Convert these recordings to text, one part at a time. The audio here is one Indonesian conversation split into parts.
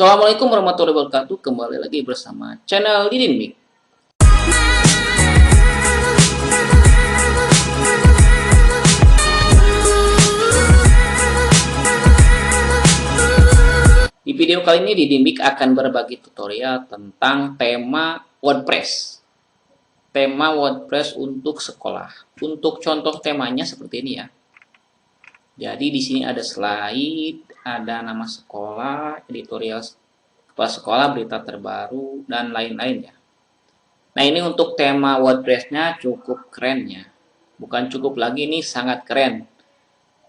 Assalamualaikum warahmatullahi wabarakatuh. Kembali lagi bersama channel Didin Mik. Di video kali ini Didin Mik akan berbagi tutorial tentang tema WordPress. Tema WordPress untuk sekolah. Untuk contoh temanya seperti ini ya. Jadi di sini ada slide, ada nama sekolah, editorial kepala sekolah, berita terbaru, dan lain-lain ya. Nah ini untuk tema WordPress-nya cukup keren ya. Bukan cukup lagi, ini sangat keren.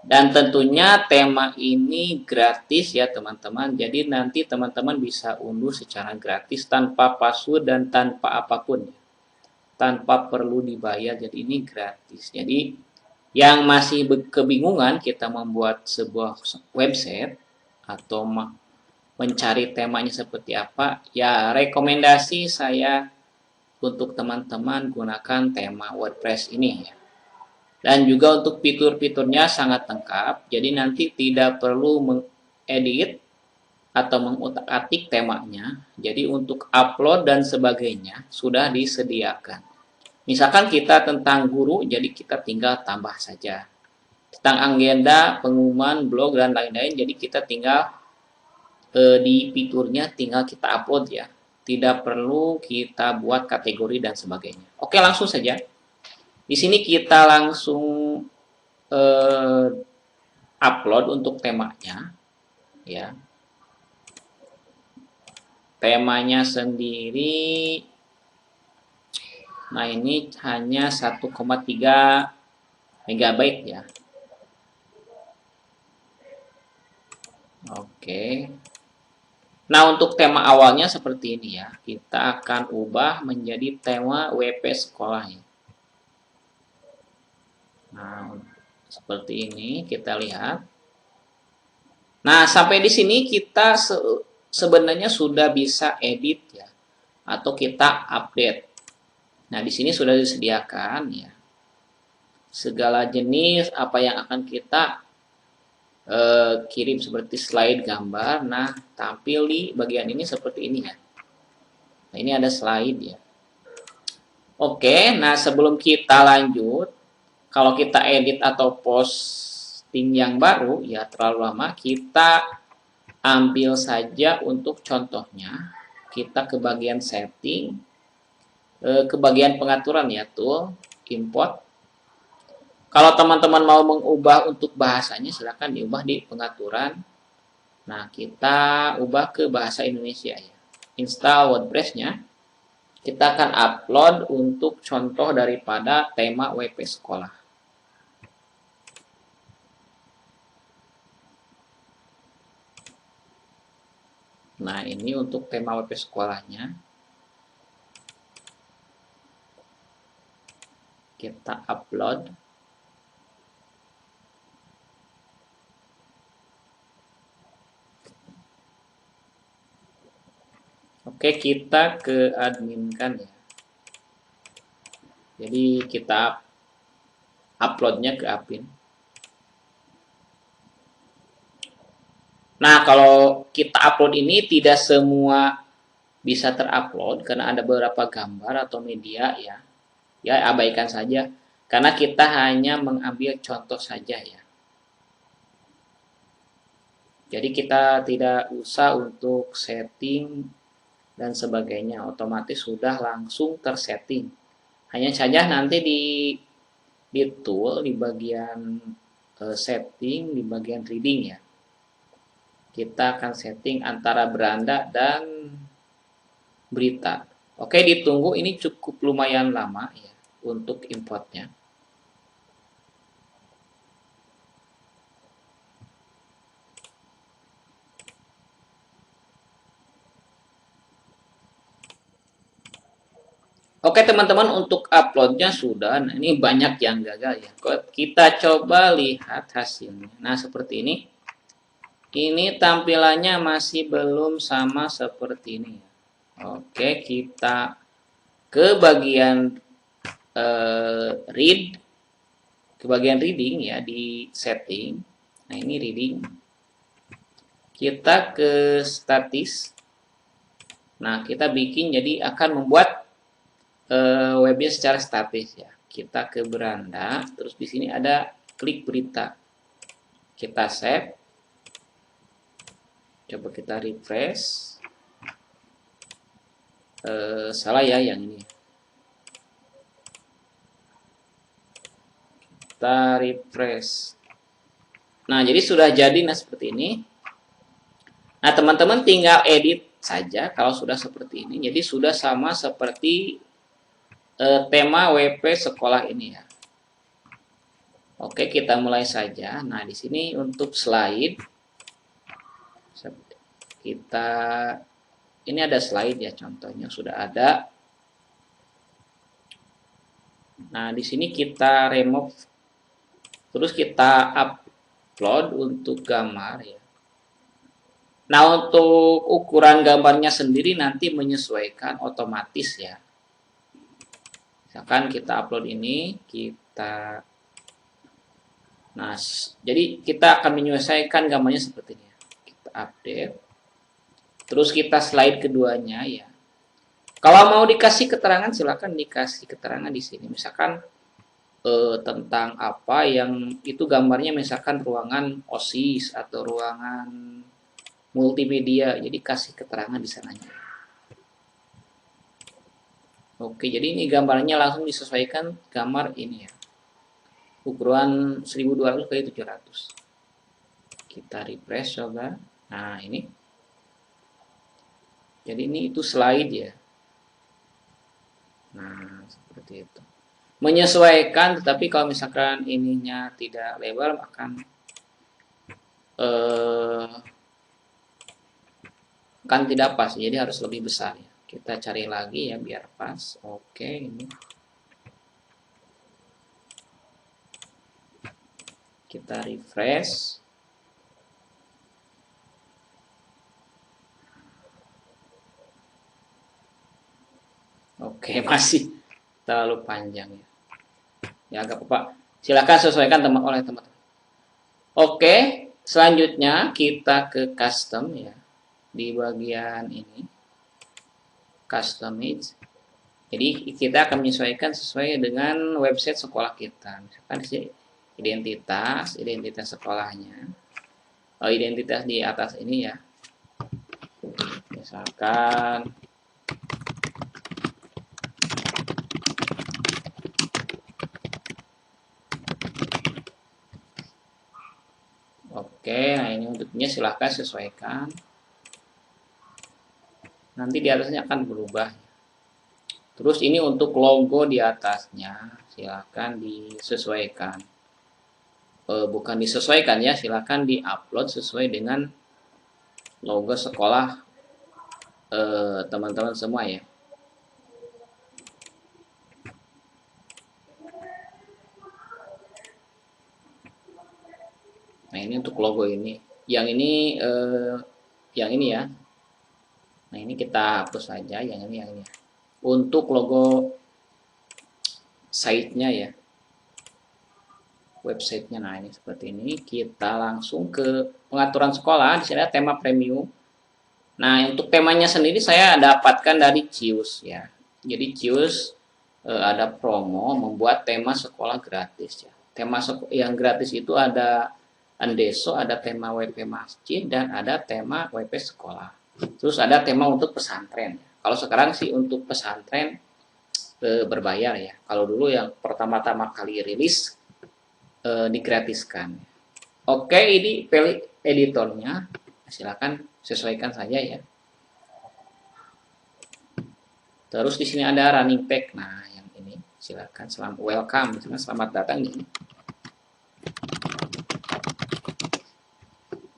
Dan tentunya tema ini gratis ya teman-teman. Jadi nanti teman-teman bisa unduh secara gratis tanpa password dan tanpa apapun. Tanpa perlu dibayar, jadi ini gratis. Jadi yang masih kebingungan kita membuat sebuah website atau mencari temanya seperti apa, ya rekomendasi saya untuk teman-teman gunakan tema WordPress ini ya. Dan juga untuk fitur-fiturnya sangat lengkap, jadi nanti tidak perlu mengedit atau mengutak-atik temanya. Jadi untuk upload dan sebagainya sudah disediakan. Misalkan kita tentang guru, jadi kita tinggal tambah saja. Tentang agenda, pengumuman, blog, dan lain-lain, jadi kita tinggal di fiturnya tinggal kita upload ya. Tidak perlu kita buat kategori dan sebagainya. Oke, langsung saja. Di sini kita langsung upload untuk temanya. Ya. Temanya sendiri, nah ini hanya 1,3 MB ya. Oke. Nah untuk tema awalnya seperti ini ya. Kita akan ubah menjadi tema WP sekolah ya. Nah seperti ini kita lihat. Nah sampai di sini kita sebenarnya sudah bisa edit ya. Atau kita update. Nah, di sini sudah disediakan ya. Segala jenis apa yang akan kita kirim seperti slide gambar. Nah, tampil di bagian ini seperti ini ya. Nah, ini ada slide ya. Oke, nah sebelum kita lanjut, kalau kita edit atau posting yang baru ya terlalu lama, kita ambil saja untuk contohnya. Kita ke bagian setting, ke bagian pengaturan ya, tool, import. Kalau teman-teman mau mengubah untuk bahasanya, silahkan diubah di pengaturan. Nah, kita ubah ke bahasa Indonesia ya. Install WordPress-nya. Kita akan upload untuk contoh daripada tema WP sekolah. Nah, ini untuk tema WP sekolahnya. Kita upload. Oke, kita ke adminkan ya. Jadi kita uploadnya ke admin. Nah, kalau kita upload ini tidak semua bisa terupload karena ada beberapa gambar atau media ya. Ya, abaikan saja karena kita hanya mengambil contoh saja ya. Jadi kita tidak usah untuk setting dan sebagainya, otomatis sudah langsung tersetting. Hanya saja nanti di tool di bagian setting di bagian reading ya. Kita akan setting antara beranda dan berita. Oke, ditunggu, ini cukup lumayan lama ya untuk importnya. Oke teman-teman, untuk uploadnya sudah. Nah, ini banyak yang gagal ya. Kita coba lihat hasilnya. Nah seperti ini. Ini tampilannya masih belum sama seperti ini. Oke, kita ke bagian read, ke bagian reading ya di setting. Nah ini reading. Kita ke statis. Nah, kita bikin jadi akan membuat webnya secara statis ya. Kita ke beranda, terus di sini ada klik berita. Kita save. Coba kita refresh. Salah ya yang ini. Kita refresh. Nah, jadi sudah jadi seperti ini. Nah, teman-teman tinggal edit saja kalau sudah seperti ini. Jadi sudah sama seperti tema WP sekolah ini ya. Oke, kita mulai saja. Nah, di sini untuk slide kita ini ada slide ya, contohnya sudah ada. Nah, di sini kita remove, terus kita upload untuk gambar ya. Nah, untuk ukuran gambarnya sendiri nanti menyesuaikan otomatis ya. Misalkan kita upload ini, nah, jadi kita akan menyesuaikan gambarnya seperti ini. Kita update. Terus kita slide keduanya ya. Kalau mau dikasih keterangan silakan dikasih keterangan di sini. Misalkan tentang apa yang itu gambarnya, misalkan ruangan OSIS atau ruangan multimedia. Jadi kasih keterangan di sananya. Oke, jadi ini gambarnya langsung disesuaikan gambar ini ya. Ukuran 1200 kali 700. Kita refresh coba. Nah, ini. Jadi ini itu slide ya. Nah, seperti itu. Menyesuaikan, tetapi kalau misalkan ininya tidak lebar akan tidak pas. Jadi harus lebih besar ya. Kita cari lagi ya biar pas. Oke, ini. Kita refresh. Oke, masih terlalu panjang ya. Ya, agak apa. Silakan sesuaikan oleh teman-teman. Oke, selanjutnya kita ke custom ya. Di bagian ini. Custom image. Jadi kita akan menyesuaikan sesuai dengan website sekolah kita. Misalkan di sini identitas sekolahnya. Identitas di atas ini ya. Misalkan oke, nah ini untuknya silahkan sesuaikan. Nanti di atasnya akan berubah. Terus ini untuk logo di atasnya, silahkan disesuaikan. Bukan disesuaikan ya, silahkan diupload sesuai dengan logo sekolah teman-teman semua ya. Nah, ini untuk logo ini. Yang ini ya. Nah, ini kita hapus saja yang ini. Untuk logo site-nya ya. Website-nya. Nah, ini seperti ini. Kita langsung ke pengaturan sekolah. Di sini ada tema premium. Nah, untuk temanya sendiri saya dapatkan dari Cius ya. Jadi Cius ada promo membuat tema sekolah gratis ya. Tema yang gratis itu ada Andeso, ada tema WP masjid, dan ada tema WP sekolah. Terus ada tema untuk pesantren. Kalau sekarang sih untuk pesantren berbayar ya. Kalau dulu yang pertama-tama kali rilis digratiskan. Oke, ini pilih editornya. Silakan sesuaikan saja ya. Terus di sini ada running tag. Nah, yang ini silakan selamat welcome, selamat datang nih.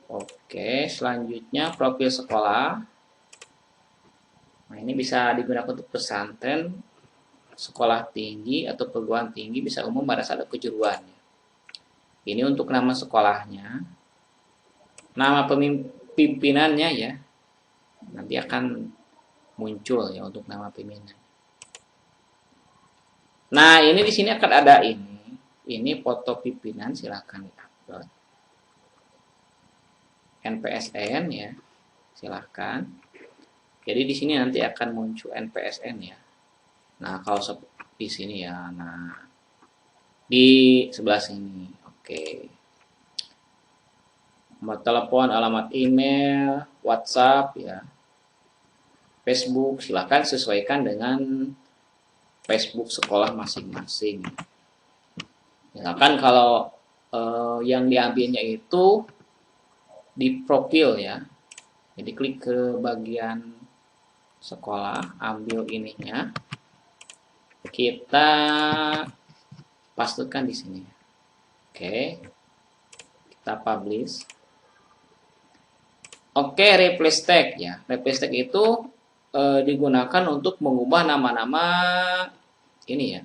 Oke, selanjutnya profil sekolah. Nah, ini bisa digunakan untuk pesantren, sekolah tinggi atau perguruan tinggi, bisa umum pada saat kejuruan. Ini untuk nama sekolahnya, nama pimpinannya ya, nanti akan muncul ya untuk nama pimpinan. Nah, ini di sini akan ada ini foto pimpinan, silahkan diupload. NPSN ya, silahkan. Jadi di sini nanti akan muncul NPSN ya. Nah, kalau di sini ya, nah di sebelah sini, oke. Nomor telepon, alamat email, WhatsApp ya, Facebook, silahkan sesuaikan dengan Facebook sekolah masing-masing. Misalkan kalau yang diambilnya itu di profil ya, jadi klik ke bagian sekolah, ambil ininya, kita pastikan di sini. Oke, kita publish. Oke, replace tag ya. Replace tag itu digunakan untuk mengubah nama-nama ini ya.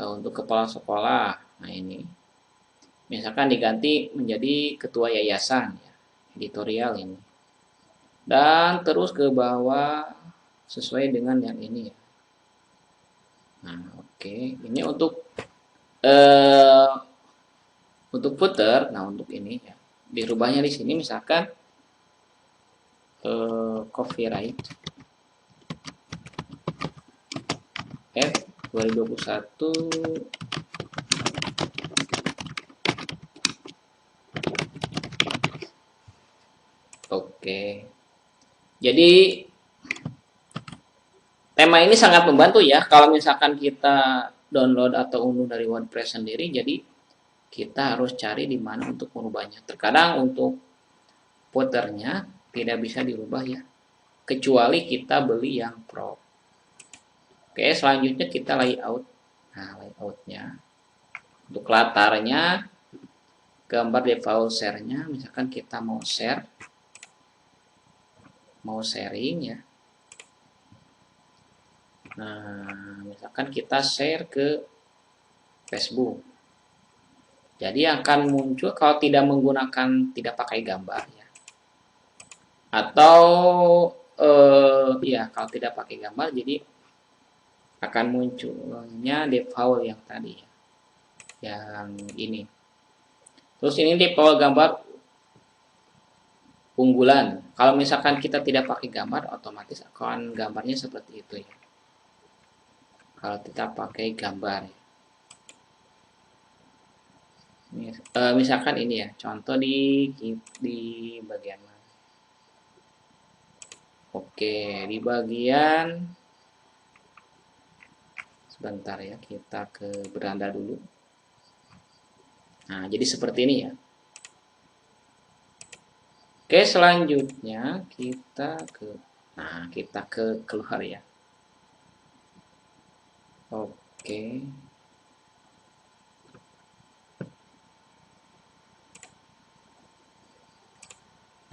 Untuk kepala sekolah. Nah, ini. Misalkan diganti menjadi ketua yayasan ya. Editorial ini. Dan terus ke bawah sesuai dengan yang ini ya. Nah, oke. Ini untuk footer. Nah, untuk ini ya. Dirubahnya di sini misalkan copyright F 2021 oke. Jadi tema ini sangat membantu ya kalau misalkan kita download atau unduh dari WordPress sendiri, jadi kita harus cari di mana untuk merubahnya. Terkadang untuk footernya tidak bisa dirubah ya, kecuali kita beli yang pro. Oke, selanjutnya kita layout. Nah, layoutnya untuk latarnya, gambar default share-nya, misalkan kita mau share, mau sharing ya. Nah, misalkan kita share ke Facebook. Jadi akan muncul kalau tidak menggunakan, tidak pakai gambar ya. Atau ya kalau tidak pakai gambar, jadi akan munculnya default yang tadi ya, yang ini. Terus ini default gambar unggulan. Kalau misalkan kita tidak pakai gambar, otomatis akan gambarnya seperti itu ya. Kalau kita pakai gambar ya. Misalkan ini ya, contoh di bagian mana? Oke, di bagian sebentar ya, kita ke beranda dulu. Nah, jadi seperti ini ya. Oke, selanjutnya kita ke keluar ya. Oke.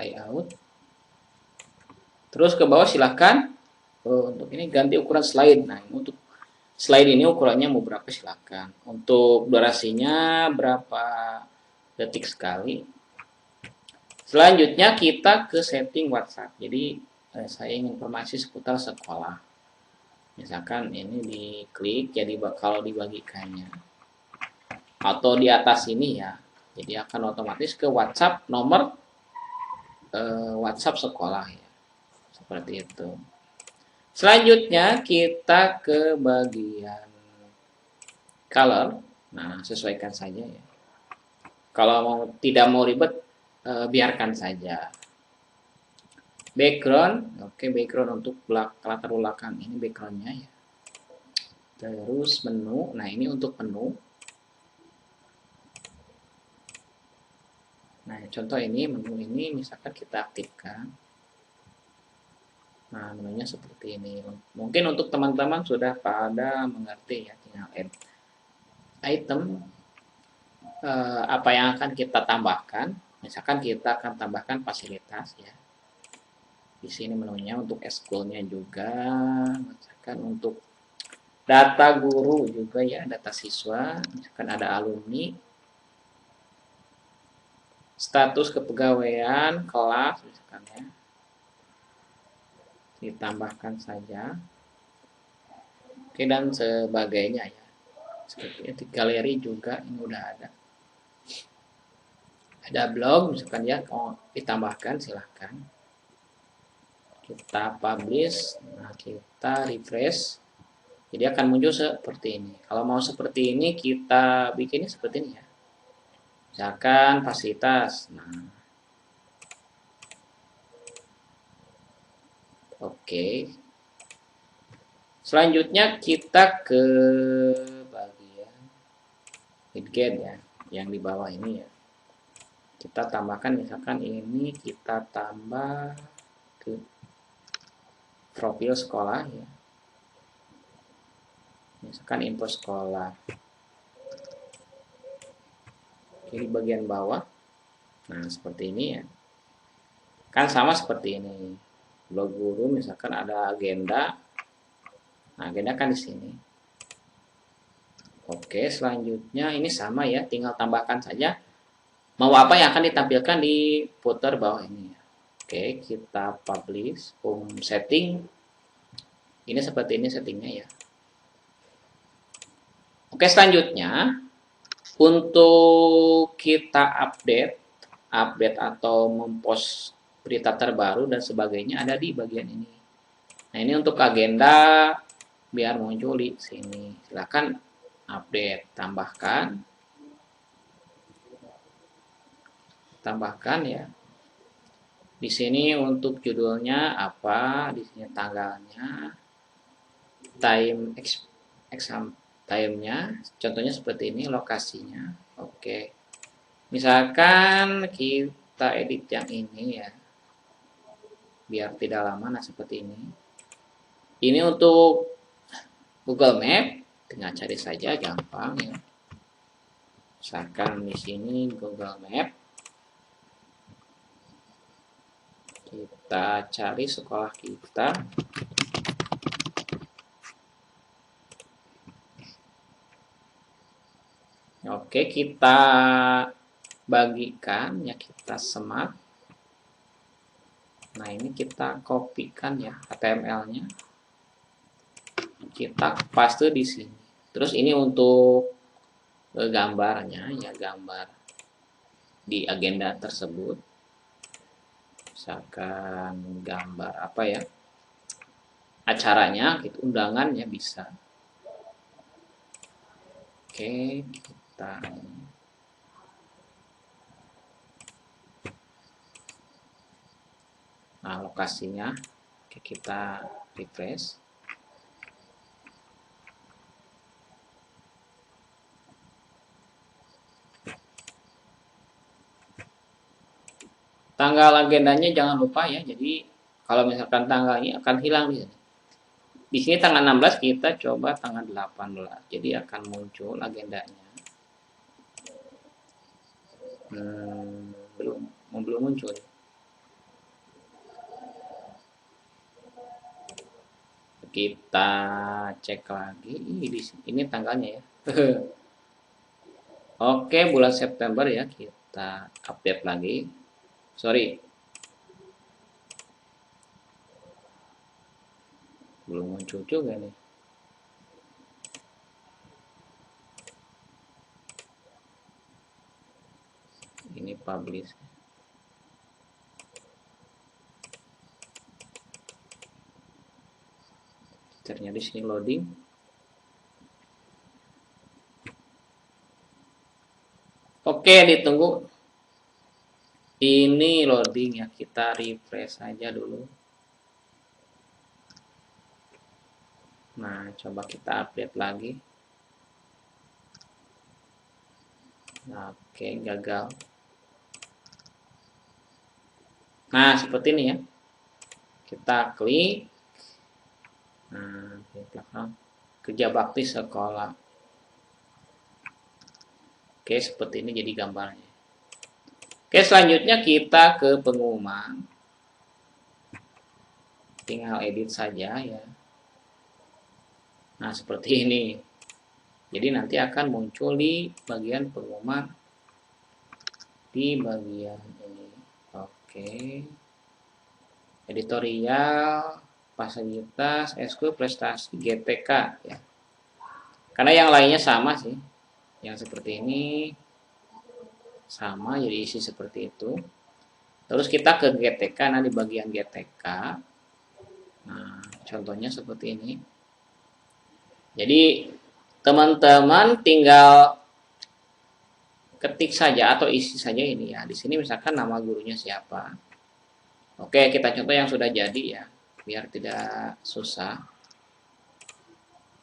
Layout. Terus ke bawah silahkan untuk ini ganti ukuran slide. Nah, untuk slide ini ukurannya mau berapa silahkan. Untuk durasinya berapa detik sekali. Selanjutnya kita ke setting WhatsApp. Jadi saya ingin informasi seputar sekolah. Misalkan ini diklik jadi kalau dibagikannya. Atau di atas ini ya. Jadi akan otomatis ke WhatsApp nomor WhatsApp sekolah ya. Seperti itu. Selanjutnya kita ke bagian color. Nah, sesuaikan saja ya. Kalau tidak mau ribet, biarkan saja. Background, oke, background untuk latar belakang ini backgroundnya ya. Terus menu, nah ini untuk menu. Nah, contoh ini menu ini misalkan kita aktifkan. Nah, menunya seperti ini. Mungkin untuk teman-teman sudah pada mengerti ya, tinggal add item apa yang akan kita tambahkan. Misalkan kita akan tambahkan fasilitas ya. Di sini menunya untuk eskulnya juga, misalkan untuk data guru juga ya, data siswa, misalkan ada alumni, status kepegawaian kelas misalkan ya. Ditambahkan saja. Oke, dan sebagainya ya. Seperti galeri juga ini udah ada. Ada blog, misalkan ya, mau ditambahkan silahkan. Kita publish, nah kita refresh. Jadi akan muncul seperti ini. Kalau mau seperti ini, kita bikinnya seperti ini ya. Misalkan fasilitas. Nah, oke. Selanjutnya kita ke bagian widget ya, yang di bawah ini ya. Kita tambahkan misalkan ini kita tambah ke profil sekolah ya. Misalkan info sekolah. Di bagian bawah. Nah, seperti ini ya. Kan sama seperti ini. Blog guru misalkan ada agenda. Nah, agenda kan di sini. Oke, selanjutnya ini sama ya, tinggal tambahkan saja mau apa yang akan ditampilkan di footer bawah ini. Oke, kita publish, home setting. Ini seperti ini settingnya ya. Oke, selanjutnya untuk kita update atau mempost berita terbaru dan sebagainya ada di bagian ini. Nah, ini untuk agenda biar muncul di sini. Silakan update, tambahkan ya. Di sini untuk judulnya apa, di sini tanggalnya, exam time-nya, contohnya seperti ini, lokasinya. Oke. Misalkan kita edit yang ini ya. Biar tidak lama, nah seperti ini. Ini untuk Google Map, tinggal cari saja gampang ya. Misalkan di sini Google Map. Kita cari sekolah kita. Oke, kita bagikan ya, kita semat. Nah, ini kita kopikan ya HTML-nya. Kita paste di sini. Terus ini untuk gambarnya ya, gambar di agenda tersebut. Misalkan gambar apa ya? Acaranya gitu, undangannya bisa. Oke, kita nah lokasinya. Oke, kita refresh. Tanggal agendanya jangan lupa ya. Jadi kalau misalkan tanggalnya akan hilang di sini. Di sini tanggal 16, kita coba tanggal 18. Jadi akan muncul agendanya. Belum muncul. Kita cek lagi. Ini tanggalnya ya. Oke, bulan September ya, kita update lagi. Sorry. Belum muncul juga nih. Ini publish. Ternyata di sini loading. Oke, ditunggu. Ini loading ya, kita refresh saja dulu. Nah, coba kita update lagi. Nah, oke, gagal. Nah, seperti ini ya. Kita klik. Nah, di belakang kerja bakti sekolah. Oke, seperti ini jadi gambarnya. Oke, selanjutnya kita ke pengumuman. Tinggal edit saja ya. Nah, seperti ini. Jadi nanti akan muncul di bagian pengumuman. Di bagian ini. Oke. Editorial, fasilitas, eskul, prestasi, GTK ya. Karena yang lainnya sama sih. Yang seperti ini. sama, jadi isi seperti itu. Terus kita ke GTK, nah di bagian GTK, nah contohnya seperti ini. Jadi teman-teman tinggal ketik saja atau isi saja ini ya. Di sini misalkan nama gurunya siapa. Oke, kita contoh yang sudah jadi ya, biar tidak susah.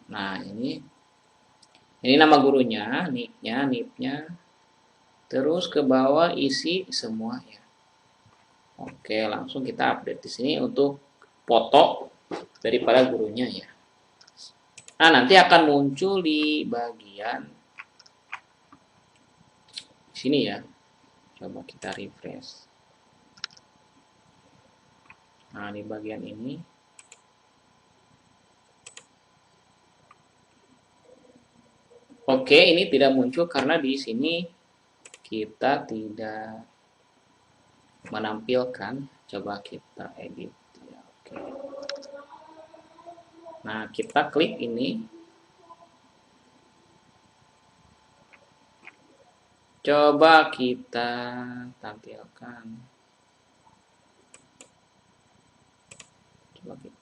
Nah, ini nama gurunya, nicknya, terus ke bawah isi semua ya. Oke, langsung kita update di sini untuk foto daripada gurunya ya. Nah, nanti akan muncul di bagian sini ya. Coba kita refresh. Nah, di bagian ini. Oke, ini tidak muncul karena di sini kita tidak menampilkan. Coba kita edit ya. Oke. Nah, kita klik ini. Coba kita tampilkan. Coba kita.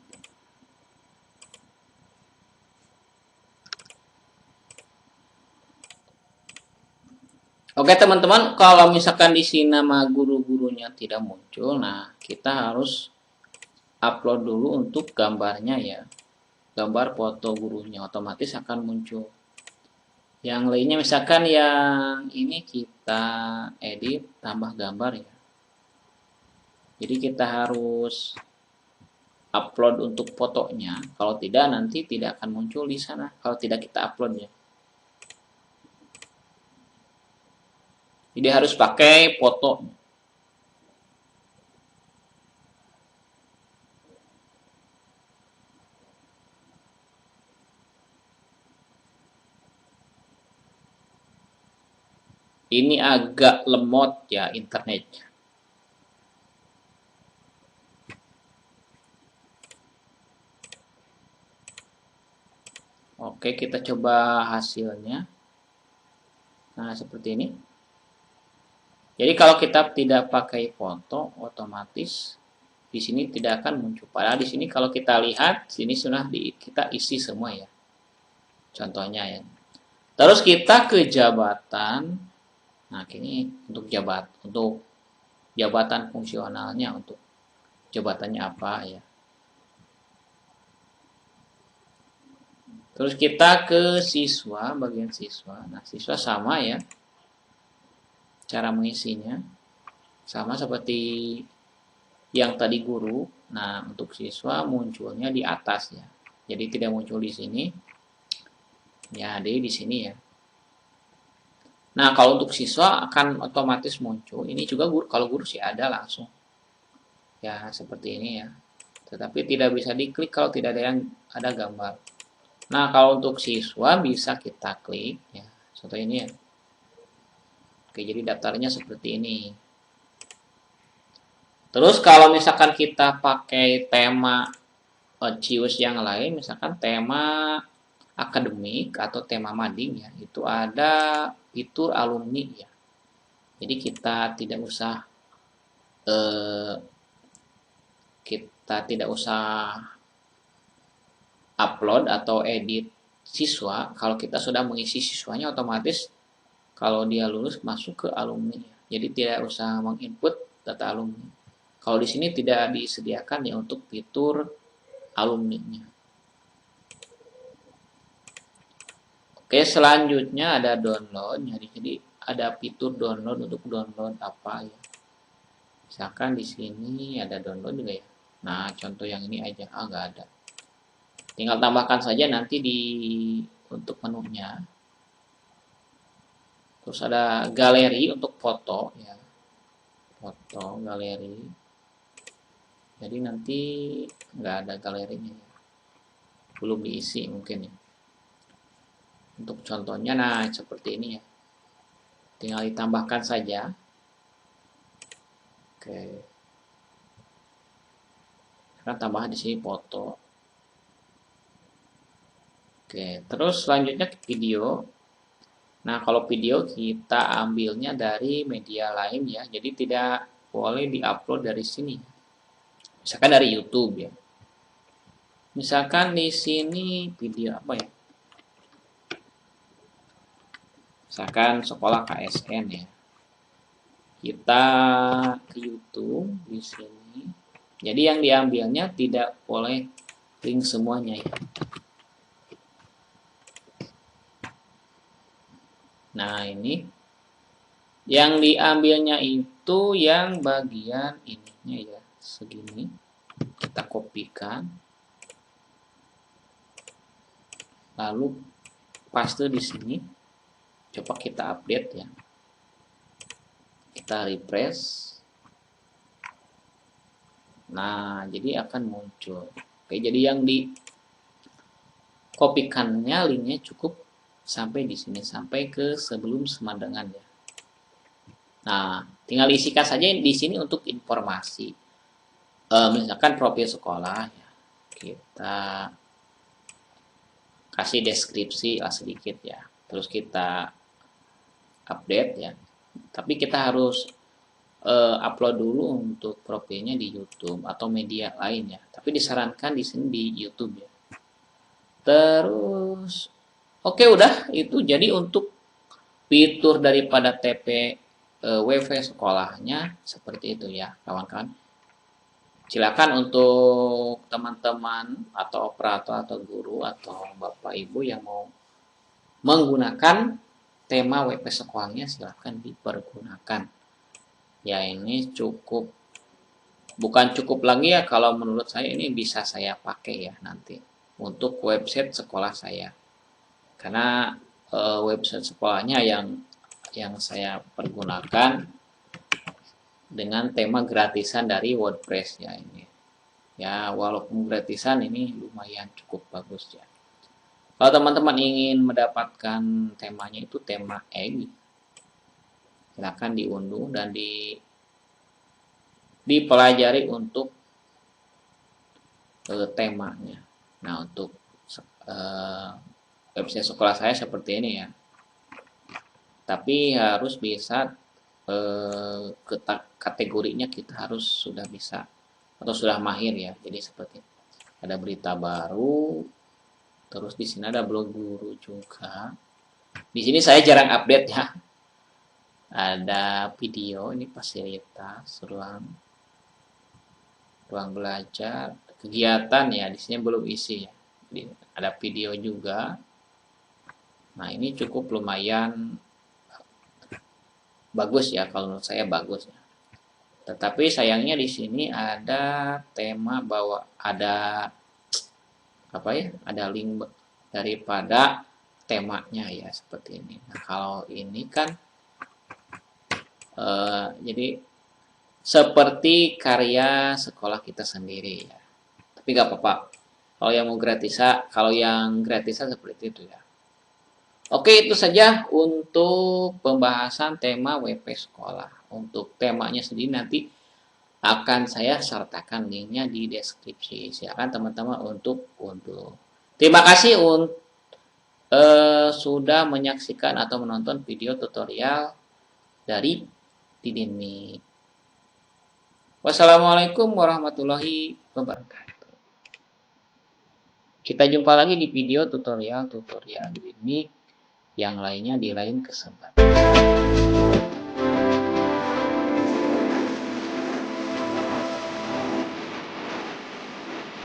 Oke teman-teman, kalau misalkan di sini nama guru-gurunya tidak muncul, nah kita harus upload dulu untuk gambarnya ya. Gambar foto gurunya otomatis akan muncul. Yang lainnya misalkan yang ini kita edit tambah gambar ya. Jadi kita harus upload untuk fotonya. Kalau tidak nanti tidak akan muncul di sana. Kalau tidak kita upload ya. Jadi harus pakai foto. Ini agak lemot ya internetnya. Oke, kita coba hasilnya. Nah, seperti ini. Jadi kalau kita tidak pakai foto, otomatis di sini tidak akan muncul. Padahal di sini kalau kita lihat, sini sudah kita isi semua ya. Contohnya ya. Terus kita ke jabatan. Nah, ini untuk jabatan fungsionalnya, untuk jabatannya apa ya. Terus kita ke siswa, bagian siswa. Nah, siswa sama ya. Cara mengisinya sama seperti yang tadi guru. Nah, untuk siswa munculnya di atas ya. Jadi tidak muncul di sini. Ya, di sini ya. Nah, kalau untuk siswa akan otomatis muncul. Ini juga guru, kalau guru sih ada langsung. Ya, seperti ini ya. Tetapi tidak bisa diklik kalau tidak ada gambar. Nah, kalau untuk siswa bisa kita klik ya. Contoh ini ya. Oke, jadi daftarnya seperti ini. Terus kalau misalkan kita pakai tema Cius yang lain, misalkan tema akademik atau tema mading ya, itu ada fitur alumni ya. Jadi eh, kita tidak usah upload atau edit siswa. Kalau kita sudah mengisi siswanya, otomatis kalau dia lulus masuk ke alumni. Jadi tidak usah menginput data alumni. Kalau di sini tidak disediakan ya untuk fitur alumni-nya. Oke, selanjutnya ada download. Jadi ada fitur download untuk download apa ya. Misalkan di sini ada download juga ya. Nah, contoh yang ini aja nggak ada. Tinggal tambahkan saja nanti untuk menunya. Terus ada galeri untuk foto ya. Foto, galeri. Jadi nanti nggak ada galerinya ya. Belum diisi mungkin ya. Untuk contohnya nah seperti ini ya. Tinggal ditambahkan saja. Oke. Sekarang tambah di sini foto. Oke, terus selanjutnya video. Nah, kalau video kita ambilnya dari media lain ya, jadi tidak boleh diupload dari sini. Misalkan dari YouTube ya. Misalkan di sini video apa ya? Misalkan sekolah KSN ya. Kita ke YouTube di sini. Jadi yang diambilnya tidak boleh link semuanya ya. Nah, ini yang diambilnya itu yang bagian ininya ya, segini. Kita kopikan. Lalu paste di sini. Coba kita update ya. Kita refresh. Nah, jadi akan muncul. Oke, jadi yang di kopikannya linknya cukup sampai di sini, sampai ke sebelum Semandangan ya. Nah, tinggal isikan saja di sini untuk informasi. Misalkan profil sekolah ya. Kita kasih deskripsi lah sedikit ya. Terus kita update ya. Tapi kita harus upload dulu untuk profilnya di YouTube atau media lain ya. Tapi disarankan di sini di YouTube ya. Terus oke udah itu jadi untuk fitur daripada TP WiFi sekolahnya seperti itu ya kawan-kawan. Silakan untuk teman-teman atau operator atau guru atau Bapak Ibu yang mau menggunakan tema WP sekolahnya silahkan dipergunakan. Ya ini cukup, bukan cukup lagi ya kalau menurut saya ini bisa saya pakai ya nanti untuk website sekolah saya. Karena website sekolahnya yang saya pergunakan dengan tema gratisan dari WordPress ya ini. Ya walaupun gratisan ini lumayan cukup bagus ya. Kalau teman-teman ingin mendapatkan temanya itu tema egg, silakan diunduh dan dipelajari untuk temanya. Nah untuk website sekolah saya seperti ini ya. Tapi harus bisa kategorinya kita harus sudah bisa atau sudah mahir ya. Jadi seperti ada berita baru, terus di sini ada blog guru juga. Di sini saya jarang update ya. Ada video ini fasilitas ruang belajar, kegiatan ya. Di sini belum isi ya. Jadi, ada video juga. Nah, ini cukup lumayan bagus ya kalau menurut saya bagus ya. Tetapi sayangnya di sini ada tema bahwa ada apa ya? Ada link daripada temanya ya seperti ini. Nah, kalau ini kan jadi seperti karya sekolah kita sendiri ya. Tapi gak apa-apa. Kalau yang gratisan seperti itu ya. Oke, itu saja untuk pembahasan tema WP sekolah. Untuk temanya sendiri nanti akan saya sertakan linknya di deskripsi. Silakan teman-teman untuk unduh. Terima kasih sudah menyaksikan atau menonton video tutorial dari Didin. Wassalamualaikum warahmatullahi wabarakatuh. Kita jumpa lagi di video tutorial Didin yang lainnya di lain kesempatan.